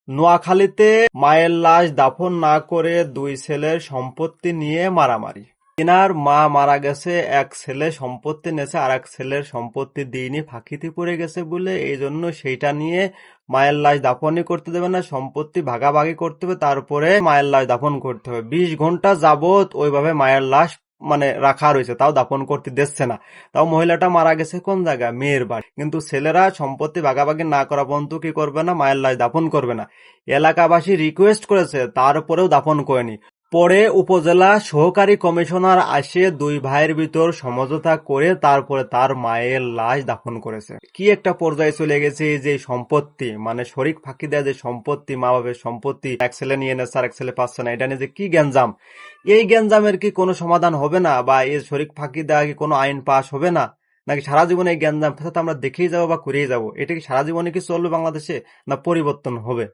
নোয়াখালীতে মায়ের লাশ দাফন না করে দুই ছেলের সম্পত্তি নিয়ে মারামারি। এনার মা মারা গেছে, এক ছেলে সম্পত্তি নেছে, আর এক ছেলের সম্পত্তি দিইনি, ফাঁকিতে পড়ে গেছে বলে এই জন্য সেইটা নিয়ে মায়ের লাশ দাফনই করতে দেবে না, সম্পত্তি ভাগাভাগি করতে হবে, তারপরে মায়ের লাশ দাফন করতে হবে। 20 ঘন্টা যাবত ওইভাবে মায়ের লাশ রাখা রয়েছে, তাও দাফন করতে দিচ্ছে না। তাও মহিলাটা মারা গেছে কোন জায়গায়? মেয়ের বাড়ি। কিন্তু ছেলেরা সম্পত্তি ভাগাভাগি না করা পর্যন্ত কি করবে না? মায়ের লাশ দাফন করবে না। এলাকাবাসী রিকোয়েস্ট করেছে, তারপরেও দাফন করেনি। পরে উপজেলা সহকারী কমিশনার আসে, দুই ভাইয়ের ভিতর সমঝোতা করে তারপরে তার মায়ের লাশ দাফন করেছে। কি একটা পর্যায়ে চলে গেছে এই যে সম্পত্তি, শরিক ফাঁকি দেয়া যে সম্পত্তি, মা বাবার সম্পত্তি এক ছেলে নিয়ে নেছে আর এক ছেলে পাচ্ছে না, এটা নিয়ে যে কি গ্যাঞ্জাম। এই গ্যাঞ্জামের কি কোনো সমাধান হবে না? বা এই শরিক ফাঁকি দেওয়া কি কোনো আইন পাস হবে না? নাকি সারা জীবনে এই গ্যাঞ্জাম ফেসাদ আমরা দেখেই যাবো বা করেই যাবো? এটা কি সারা জীবনে কি চলবে বাংলাদেশে, না পরিবর্তন হবে?